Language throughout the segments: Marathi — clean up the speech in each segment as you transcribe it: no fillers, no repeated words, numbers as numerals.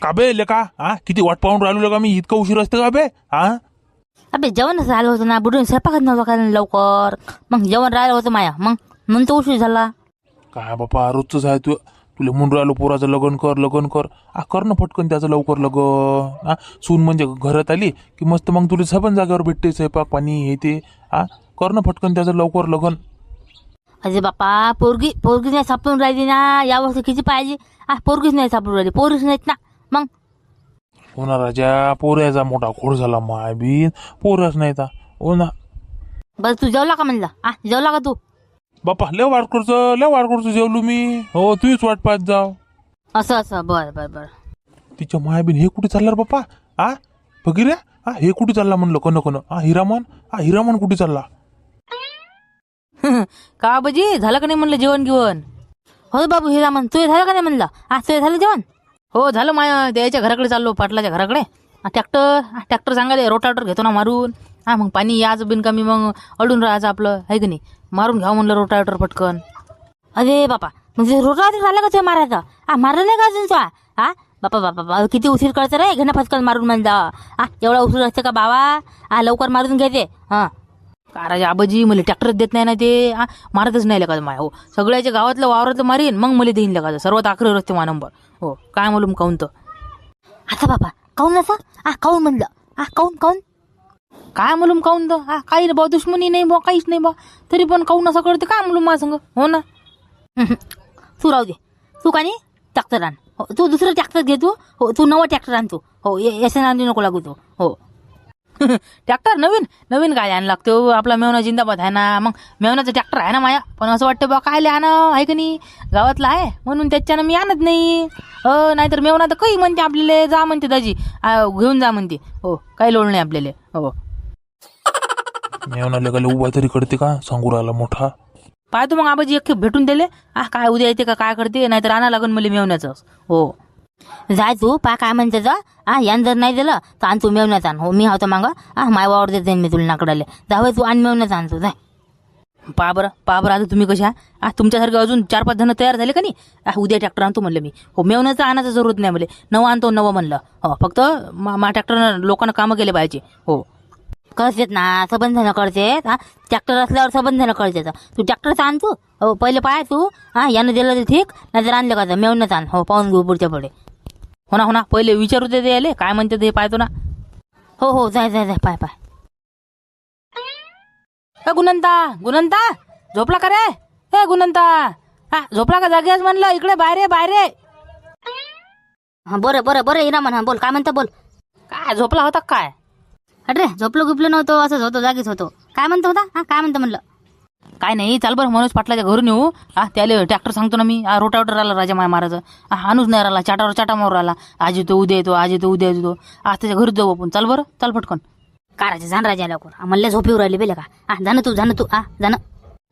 का बे लेका किती वाट पाहून राहिलो का मी इतकं उशीर असतं का बे अबे जेवण झालं होतं ना बुडून स्वयंपाकच नव्हता कारण लवकर मग जेवण राहिलं होतं माया मग नंतर उशीर झाला. काय बापा रोजच आहे तुला म्हणून राहिलो पोराचं लग्न कर कर ना फटकन त्याचं लवकर लग्न सून म्हणजे घरात आली की मस्त मग तुला सबन जागेवर भेटते स्वयंपाक पाणी हे ते कर ना फटकन त्याचं लवकर लग्न. अरे बापा पोरगी नाही सापडून राहिली ना यावर्षी किती पाहिजे पोरगीच नाही सापडून राहिली पोरीच नाहीत ना मग. हो ना राजा पोऱ्याचा मोठा खोड झाला माय बी पोरच नाही ता हो ना. बरं तू जेवला का म्हणलं जेवला का तू. बापा लय वाट करतो जेवलो मी हो तूच वाट पाहत जाव. असं बर तिच्या मायाबीन हे कुठे चालला रे बाप्पा बघिरे हे कुठे चालला म्हणलं कोण हिरामन कुठे चालला. का बाजी झालं का नाही म्हणलं जेवण घेऊन. हो बाबू हिरामन तू झालं का नाही म्हणलं तुझं झालं जेवण. हो झालं माया द्यायच्या घराकडे चाललो पाटलाच्या घराकडे ट्रॅक्टर सांगायला रोटावेटर घेतो ना मारून मग पाणी याच बिन कमी मग अडून राहायचं आपलं आहे की नाही मारून घ्यावं म्हणलं रोटावेटर पटकन. अरे बापा म्हणजे रोटावेटर झालं का तुझ्या मारायचं मारलं नाही का अजून तुझा बापा किती उशीर करतं रे घेणं फटकन मारून म्हणता एवढा उशीर असते का बाबा लवकर मारून घ्यायचे का राजा आबाजी मला ट्रॅक्टरच देत नाही ना ते मारतच नाही लका माय. हो सगळ्याच्या गावातलं वावरातलं मारीन मग मला देईन लका सर्वात आखरी रस्ते मा नंबर. हो काय मालूम काऊन तर आता बाबा काऊन असं काऊन म्हणलं काऊन काय मालूम काऊन तर काही नाही बा दुश्मनी नाही बा काहीच नाही बा तरी पण काऊन असं करते काय मालूम माझं संग. हो ना तू राहू दे तू का नाही ट्रॅक्टर आण हो तू दुसरं ट्रॅक्टर घे तू हो तू नवं ट्रॅक्टर आण तू हो याच्या नांदी नको लागू तू हो. ट्रॅक्टर नवीन काय आण लागतो आपला मेवना जिंदाबाद आहे ना मग मेवनाचं ट्रॅक्टर आहे ना माया पण असं वाटतं बा काय आणं आहे का नाही गावातला आहे म्हणून त्याच्यानं मी आणत नाही नाहीतर मेवना तर काही म्हणते आपल्याला जा म्हणते दाजी घेऊन जा म्हणते हो काही लोड नाही आपल्याला हो. मेवना लगाले उभा तरी करते का सांगू राहिला मोठा पाहतो मग आबाजी एक भेटून दिले काय उद्या येते का काय करते नाहीतर आणा लागून मला मेवण्याचं हो. जाय तू काय म्हणते यान जर नाही दिलं तर आण तू मेवण्यात आण हो मी होतो मागं माय वावर देते मी तुला नाकडाले जावं तू आण मेवण्यात आणतो जाय. पहा बरं आता तुम्ही कशा तुमच्यासारखं अजून 4-5 जण तयार झाले का नाही उद्या ट्रॅक्टर आणतो म्हणलं मी हो मेवण्याचं आणायचं जरूरत नाही मला नवं आणतो नवं म्हणलं हो फक्त मा ट्रॅक्टरनं लोकांना कामं केले पाहिजे हो. करतेत ना सबंधनं करतेत ट्रॅक्टर असल्यावर सबंधनं करतेत तू ट्रॅक्टरचं आण तू हो पहिले पाय तू यानं दिलं तर ठीक नाहीतर आणलं का मेवण्यात आण हो पाहून घेऊ पुढच्या पुढे. हो ना पहिले विचारू ते याले काय म्हणते हे पाहतो ना हो जाय पाय गुणंता झोपला का रे गुणंता झोपला का जागेच म्हणलं इकडे बाहेर बरं हिरामन बोल काय म्हणता बोल काय झोपला होता काय. अरे झोपलो गिपलो नव्हतो असंच होतो जागीच होतो काय म्हणतो होता काय म्हणतं म्हणलं. काय नाही चाल बरं मनोज पाटलाच्या घरून येऊ त्याला ट्रॅक्टर सांगतो ना मी रोटावेटर आला राजा माय महाराज आणूच नाही राहिला चाटावर चाटा मारू राहिला आज येतो उद्या येतो त्याच्या घरी जाऊ आपण चाल बरं चाल फटकन. काय राजा जाण राजा लवकर म्हणलं झोपीवर राहिली बेले का जाणं तू जाणं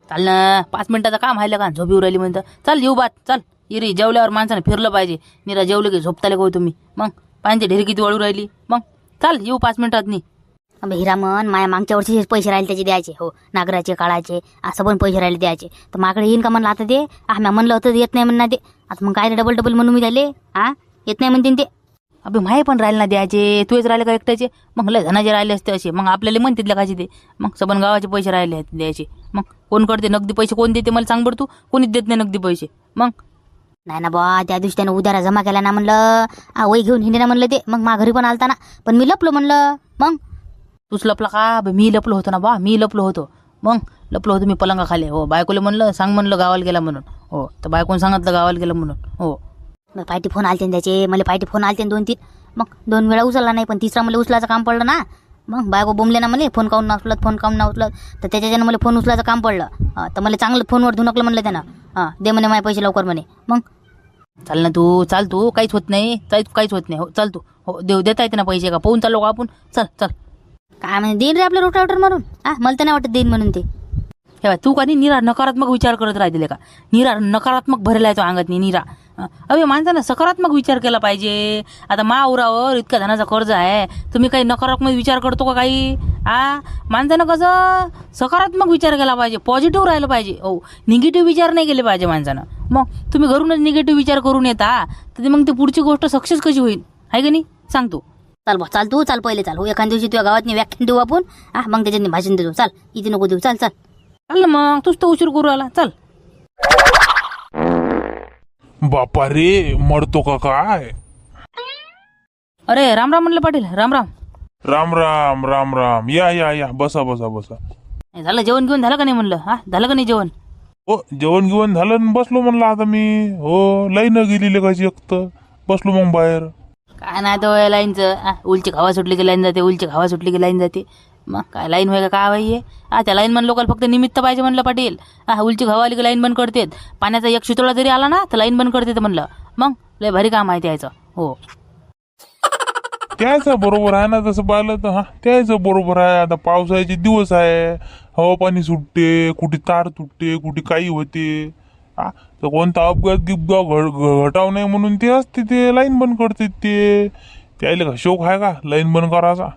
चाल ना 5 मिनिटाचं काम आहे का झोपीवर राहिली म्हणतं चाल येऊ बात चाल इरी जेवल्यावर माणसानं फिरलं पाहिजे निरा जेवलं की झोपताले का तुम्ही मग पाण्याची ढेरी किती वळू राहिली मग चाल येऊ 5 मिनिटात नाही. अबे हिरामन माया मागच्या वर्षी पैसे राहिले त्याचे द्यायचे हो नागराचे काळाचे असं पण पैसे राहिले द्यायचे तर माझ्याकडे येईन का म्हणलं आता ते मी म्हणलं होतं येत नाही म्हणणार ते आता मग काय डबल म्हणून मी झाले येत नाही म्हणते ते. अबे माये पण राहिले ना द्यायचे तुझेच राहिले का एकट्याचे मग लय धनाचे राहिले असते असे मग आपल्याला म्हणतील का ते मग सबन गावाचे पैसे राहिले द्यायचे मग कोण करते नगदी पैसे कोण देते मला सांग बरं तू कोणीच देत नाही नगदी पैसे मग. नाही ना बा त्या दिवशी त्यानं उधारा जमा केला ना म्हणलं वही घेऊन हिंडे ना म्हणलं ते मग मा घरी पण आलता ना पण मी लपलो म्हणलं मग. तूच लपला का मी लपलो होतो ना बा मी लपलो होतो मी पलंगाखाली हो बायकोले म्हणलं सांग म्हणलं गावाला गेला म्हणून हो तर बायकोने सांगितलं गावाला गेलं म्हणून हो. मग पायटी फोन आलते त्याचे मला पायटी फोन आलते 2-3 मग 2 वेळा उचलला नाही पण तिसरा मला उचलायचं काम पडलं ना मग बायको बोंबले ना मला फोन काऊन ना उचलत तर त्याच्यानं मला फोन उचलायचं काम पडलं तर मला चांगलं फोनवर धुनकलं म्हणलं त्यानं दे म्हणे माझे पैसे लवकर म्हणे मग. चाल ना तू चाल तू काहीच होत नाही हो चाल तू हो देता येते ना पैसे का पाहून चाललो का आपण चल काय म्हणजे देईन रे आपलं रोटावेटर मारून मला तर नाही वाटत देईन म्हणून ते. हे तू का नाही निरा नकारात्मक विचार करत राहते का निरा नकारात्मक भरला आहे तो अंगात निरा अबे माणसानं सकारात्मक विचार केला पाहिजे. आता माउरावर इतका धनाचा कर्ज आहे तुम्ही काही नकारात्मक विचार करतो का काही माणसानं कसं सकारात्मक विचार केला पाहिजे पॉझिटिव्ह राहिलं पाहिजे हो निगेटिव्ह विचार नाही केले पाहिजे माणसानं. मग तुम्ही घरूनच निगेटिव्ह विचार करून येता तर मग ती पुढची गोष्ट सक्सेस कशी होईल आहे का नाही सांग तू. चाल बा चाल तू चाल पहिले चाल हो एखाद्या दिवशी तुझ्या गावात व्याख्यान देऊ आपण मग त्याच्यात भाषण देतो. चाल इथे नको देऊ. चाल चाल चाल ना मग तूच तर उशीर करू आला. चल बापा रे मरतो का काय. अरे राम राम म्हणलं पाटील. राम राम. राम राम राम राम. या या या बसा बसा बसा. झालं जेवण घेऊन झालं का नाही म्हणलं. झालं का नाही जेवण. हो जेवण गिवण झालं न बसलो म्हणलं आता मी. हो लाईन गेली लगायची एक तर बसलो मग बाहेर. काय नाही तो लाईनचं उलची खावा सुटली की लाईन जाते. उलची खावा सुटली की लाईन जाते. मग काय लाईन होय का काय बाई त्या लाईन मन लोकांना फक्त निमित्त पाहिजे म्हणलं पाटील. उलची खावा आली की लाईन बंद करतेत. पाण्याचा एक शितोळा जरी आला ना तर लाईन बंद करतेत म्हणलं. मग लय भारी काम आहे त्याचं. हो त्याचं बरोबर आहे ना तसं पाहिलं तर. त्याचं बरोबर आहे. आता पावसाळ्याचे दिवस आहे. हवा पाणी सुटते. कुठे तार तुटते कुठे काही होते. तर कोणता अपघात गिपगाव घटाव नाही म्हणून ते असते ते लाईन बंद करते ते. त्याला का शोक आहे का लाईन बंद करायचा.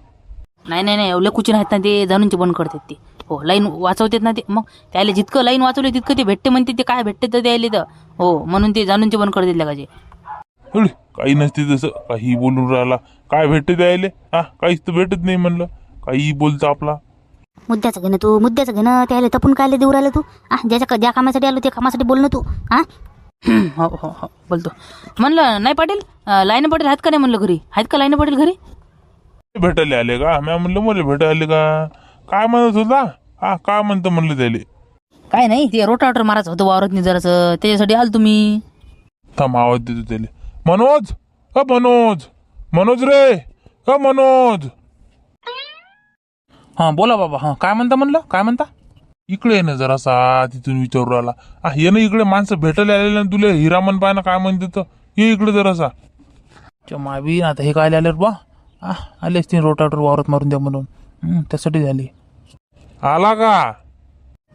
नाही नाही नाही एवढे कुचिन आहेत ना ते जाणूनचे बंद करतात ते. हो लाईन वाचवतात ना ते. मग त्याला जितकं लाईन वाचवले तितकं ते भेटते म्हणते. ते काय भेटते तर द्यायला तर हो म्हणून ते जाणूनचे बंद करतात लगाचे. काही नसते तसं. काही बोलून राहिला. काय भेटते द्यायले. काहीच तर भेटत नाही म्हणलं. काही बोलतं आपला. मुद्द्याचं घेणं तू. मुद्द्याचं घेणं त्याला तपून काय देऊ राहिलं तू. ज्या कामासाठी आलो त्या कामासाठी बोल ना तू. हो हो हो बोलतो म्हणलं. नाही पाटील लाईन पाटील आहेत का नाही म्हणलं घरी. आहेत का लाईन पाटील घरी. भेटायला आले का. मी म्हणलं मला भेटायला आले का. काय म्हणत होता. काय म्हणतं म्हणलं त्याले. काय नाही ते रोटावटर मारायचं होतं वावरत नाही जरासं त्याच्यासाठी आल तुम्ही. थांब आवाज देतो त्याले. मनोज मनोज मनोज रे मनोज. बोला बाबा. काय म्हणता म्हणलं. काय म्हणता. इकडे ये ना जरासा. तिथून विचारू राहिला. ये ना इकडे माणसं भेटायला आलेले ना तुले. हिरामन पाय ना काय म्हणते तर. ये इकडे जरासा. मावी आता हे काय आले बा. आलेच तीन रोटाटर वावरात मारून द्या म्हणून. त्यासाठी झाली. आला का.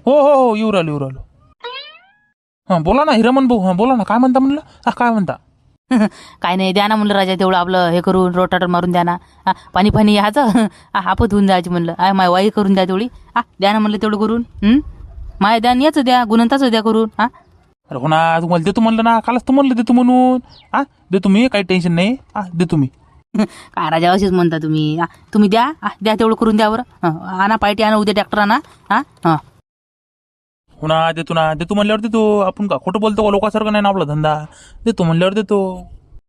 हो हो हो येऊ राहिलो. बोला ना हिरामन भाऊ. बोला ना काय म्हणता म्हणलं. काय म्हणता. काय नाही द्या ना म्हणलं राजा तेवढं आपलं हे करून रोटाटर मारून द्या ना. पाणी पाणी यायचं आपत होऊन जायची म्हणलं. माय वाई करून द्या तेवढी. द्या ना म्हणलं तेवढं करून. माय द्या याचं द्या गुणवंताचं द्या करून. अरे हो ना तुम्हाला देतो म्हणलं ना. कालच तर म्हणलं देतो म्हणून. देतो मी काही टेन्शन नाही. देतो मी. काय राजा असेच म्हणता तुम्ही. तुम्ही द्या द्या तेवढं करून द्या बरं. आणा पायटी आणा उद्या ट्रॅक्टर आणा. हो ना देतो ना. देतो म्हणल्यावर देतो. आपण का खोटं बोलतो का लोकांसारखं नाही ना आपला धंदा. देतो म्हणल्यावर देतो.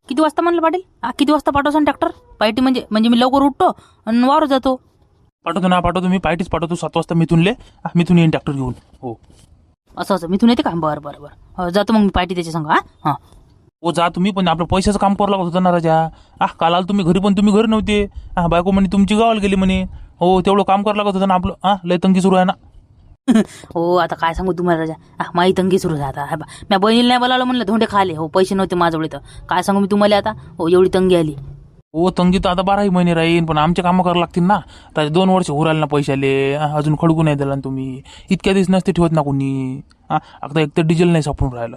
किती वाजता म्हणलं पाटील. किती वाजता पाठवसा ट्रॅक्टर पायटी म्हणजे मी लवकर उठतो आणि वावर जातो. पाठवतो ना पाठवतो मी. पायटीच पाठवतो 7 वाजता मिथून येईन ट्रॅक्टर घेऊन. हो असं मिथून येते का. बरं बरं बरं जातो मग मी पायटी त्याच्या संग. हो जा तुम्ही. पण आपलं पैशाचं काम करावं लागत होतं ना राजा. काल आला तुम्ही घरी पण तुम्ही घरी नव्हते. बायको म्हणे तुमची गावाला गेली म्हणे. हो तेवढं काम करावं लागत होतं ना आपलं. लय तंगी सुरू आहे ना. हो आता काय सांगू तुम्हाला राजा. माई तंगी सुरू आहे आता. मी बहिणीला नाही बोलावलं म्हणलं धोंडे खाले. हो पैसे नव्हते माझ्याकडे तर काय सांगू मी तुम्हाला आता. हो एवढी तंगी आली. हो तंगी तर आता 12 महिने राहीन. पण आमचे कामं करावं लागतील ना. आता 2 वर्ष उरायला ना पैसे आले. अजून खडकू नाही दिला तुम्ही. इतक्या दिवस नसते ठेवत ना कोणी. आता एक तर डिझेल नाही सापडून राहिलं.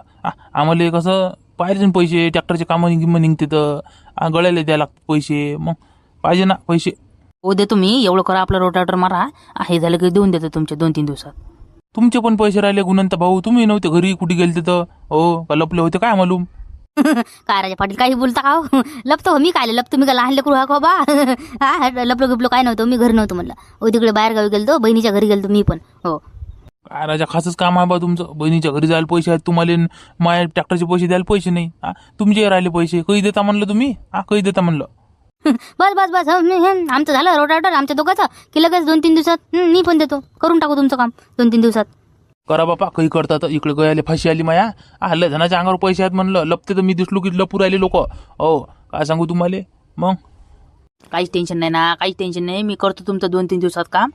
आम्हाला कसं पाहिजे ना पैसे. ट्रॅक्टरचे कामं निघते तर गळ्याला द्यायला लागतात पैसे. मग पाहिजे ना पैसे. हो देतो मी. एवढं करा आपलं रोटाटर मारा. हे झालं की देऊन देतो तुमच्या 2-3 दिवसात. तुमचे पण पैसे राहिले गुणवंत भाऊ. तुम्ही नव्हते घरी कुठे गेलते तर. हो का लपले होते काय मालूम. काय राजा पाटील काही बोलता का हो. लपतो मी काय लपतो. मी का लहान लेकरू हा बा. लपलो गिपलो काय नव्हतं. मी घरी नव्हतो म्हणलं. हो तिकडे बाहेर गावी गेलतो. बहिणीच्या घरी गेलतो मी पण. हो काय राजा खासच काम आहे बा तुमचं. बहिणीच्या घरी जायला पैसे आहेत तुम्हाला. माझ्या ट्रॅक्टरचे पैसे द्यायला पैसे नाही. तुमचे राहिले पैसे. काही देता म्हणलं तुम्ही. काही देता म्हणलं. बस बस बस आमचं झालं रोटाटर आमच्या दोघांचं की लगेच 2-3 दिवसात मी पण देतो. करून टाकू तुमचं काम 2-3 दिवसात. करा बापा काही करतात. इकडे गयाले फाशी आली माया. हल्ल्या जणाच्या अंगावर पैसे आहेत म्हणलं. लपते तर मी दिसलो की लपू राहिले लोक. हो काय सांगू तुम्हाला. मग काहीच टेन्शन नाही ना. काहीच टेन्शन नाही. मी करतो तुमचं 2-3 दिवसात काम.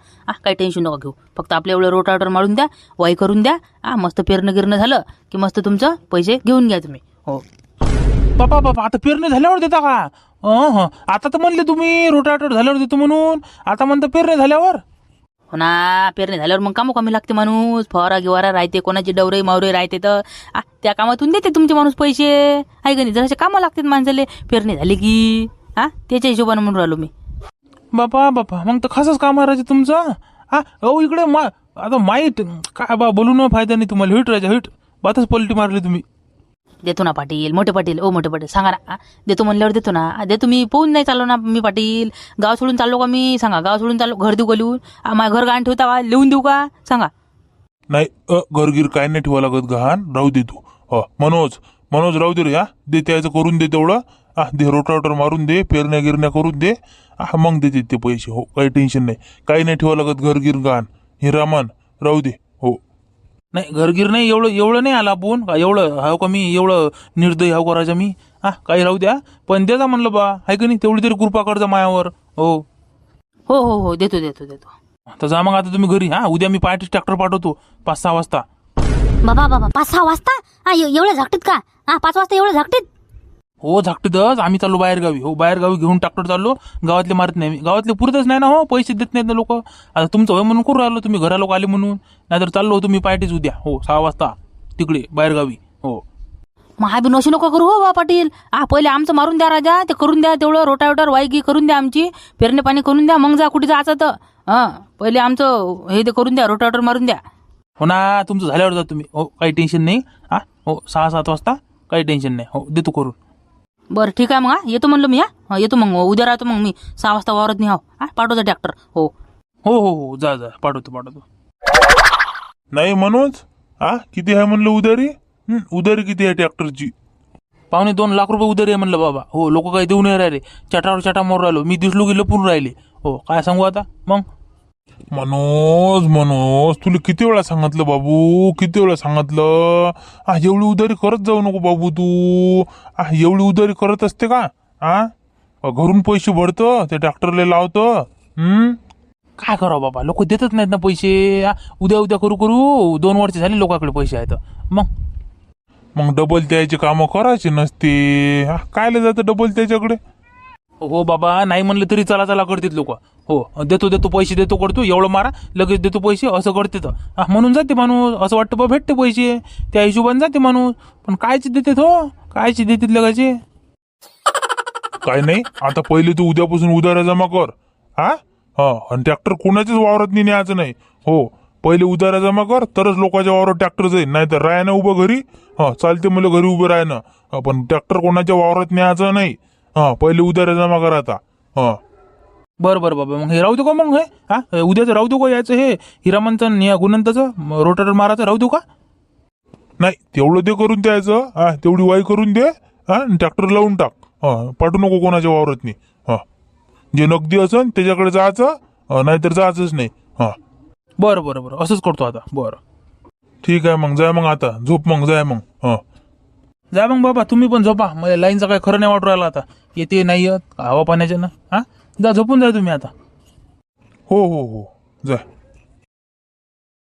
काही टेन्शन नका घेऊ. फक्त आपल्या एवढं रोटाटर मारून द्या. वाई करून द्या. मस्त पेरणं गिरणं झालं की मस्त तुमचं पैसे घेऊन घ्या तुम्ही. हो बापा आता पेरणी झाल्यावर देता का. आता तर म्हणले तुम्ही रोटाटर झाल्यावर देतो म्हणून. आता म्हणता पेरणी झाल्यावर. हो ना पेरणी झाल्यावर मग कामं कमी लागते माणूस. फवारा गिवारा राहते. कोणाची डवरे मावरे राहते तर त्या कामातून देते तुमचे माणूस पैसे. आहे का नाही. जरासे कामं लागतात माणसाले पेरणी झाली की. त्याच्या हिशोबानं म्हणून राहिलो मी. बापा मग तर खासच काम आहे राजा तुमचं. हो इकडे आता माहीत काय बा बोलून फायदा नाही तुम्हाला. हिट राजा हिट बातच पलटी मारली तुम्ही. देतो ना पाटील, मोठे पाटील, ओ मोठे पाटील सांगा ना. देतो म्हणल्यावर देतो ना. देतो मी, पोहून नाही चाललो ना मी पाटील. गाव सोडून चाललो का मी? सांगा. गाव सोडून चाललो, घर देऊ का लिहून? माझं घर गाण ठेवता का? लिहून देऊ का? सांगा. नाही घरगीर काय नाही ठेवा लागत गहाण, राहू दे तू. मनोज राहू दे रे. दे त्याचं करून दे तेवढं. दे रोटावटर मारून दे, पेरण्या गिरण्या करून दे. मग देते ते पैसे. हो, काही टेन्शन नाही. काही नाही ठेवा लागत घरगीर गहाण. हिरामान राहू दे. हो, नाही घरगीर नाही, एवढं नाही आला आपण का? एवढं हाव का मी? एवढं निर्दयी हाव का राजा मी? काही राहू द्या, पण द्याचा म्हणलं बा, आहे का नाही? तेवढी तरी कृपा करजा मायावर. हो हो हो हो, देतो देतो देतो. तर जा मग आता तुम्ही घरी. उद्या मी पार्टी ट्रॅक्टर पाठवतो 5-6 वाजता. बाबा 5-6 वाजता? एवढं झाकटीत का? 5 वाजता एवढं झाकटीत? हो झाकटीतच. आम्ही चाललो बाहेरगावी. हो, बाहेरगावी घेऊन ट्रॅक्टर चाललो. गावातले मारत नाही. गावातले पुरतच नाही ना. हो, पैसे देत नाहीत ना लोक. आता तुमचं वय म्हणून करू राहिलो, तुम्ही घरा लोक आले म्हणून. नाहीतर चाललो होतो मी पार्टीच उद्या. हो, 6 वाजता तिकडे बाहेरगावी. हो, महाबी नशी नको करू हो बा पाटील. पहिले आमचं मारून द्या राजा, ते करून द्या तेवढं. रोटावेटर वायगी करून द्या आमची, पेरणे पाणी करून द्या, मग जा कुठे जायचं तर. पहिले आमचं हे ते करून द्या, रोटावेटर मारून द्या. हो ना, तुमचं झाल्यावर जा तुम्ही. हो, काही टेन्शन नाही. हो, 6-7 वाजता काही टेन्शन नाही. हो, देतो करून. बरं ठीक आहे मग. येतो म्हणलं मी. येतो मग, उद्या राहतो मग मी 6 वाजता वावरत नाही. पाठवतो ट्रॅक्टर. हो हो हो हो, जा पाठवतो. नाही मनोज, किती आहे म्हणलं उधारी? उधारी किती आहे ट्रॅक्टरची? 2.25 लाख रुपये उधारी आहे म्हणलं बाबा. हो, लोक काही देऊ नाही राहिले. चटावर चटा मारून राहिलो मी. दिसलो की लपून राहिले. हो, काय सांगू आता मग? मनोज तुला किती वेळा सांगितलं बाबू, किती वेळा सांगितलं? एवढी उधारी करत जाऊ नको बाबू तू. एवढी उधारी करत असते का? घरून पैसे भरतं, ते ट्रॅक्टरला लावतं. काय करावं बाबा, लोक देतच नाहीत ना पैसे. उद्या करू 2 वर्ष झाली लोकांकडे पैसे आहेत. मग डबल त्याचे कामं करायचे नसते. कायला जातं डबल त्याच्याकडे? हो बाबा, नाही म्हणलं तरी चला करतात लोक. हो, देतो पैसे देतो करतो, एवढं मारा लगेच देतो पैसे, असं करते तर. म्हणून जाते माणूस. असं वाटतं बा भेटते पैसे, त्या हिशोबाने जाते माणूस. पण कायचे देतात? हो, कायचे देतात लगायचे? काय नाही, आता पहिले तू उद्यापासून उधाऱ्या जमा कर. आणि ट्रॅक्टर कोणाच्याच वावरात न्यायचं नाही. हो, पहिले उधाऱ्या जमा कर, तरच लोकांच्या वावरात ट्रॅक्टर जाईल. नाही तर रायनं उभं घरी. चालते मला घरी उभं राहणं, पण ट्रॅक्टर कोणाच्या वावरात न्यायचं नाही. पहिले उधाऱ्या जमा कर आता. बरं बाबा, मग हे राहू दे का? मग हे उद्याचं राहू दे का? यायचं हे हिरामनचं गुणंताचं रोटर मारायचं राहू देऊ का? नाही, तेवढं ते करून द्यायचं. तेवढी वाई करून दे. ट्रॅक्टर लावून टाक. पाठवू नको कोणाच्या वावरात नाही. जे नगदी असन त्याच्याकडे जायचं, नाहीतर जायचंच नाही. बरं असंच करतो आता. बरं ठीक आहे मग. जाय मग आता, झोप मग. जाय मग. जा मग बाबा, तुम्ही पण झोपा. मला लाईनचा काय खरं नाही वाटू राहिला आता. येते नाही येत हवा पाण्याच्या ना. जा झोपून जा तुम्ही आता. हो जाय.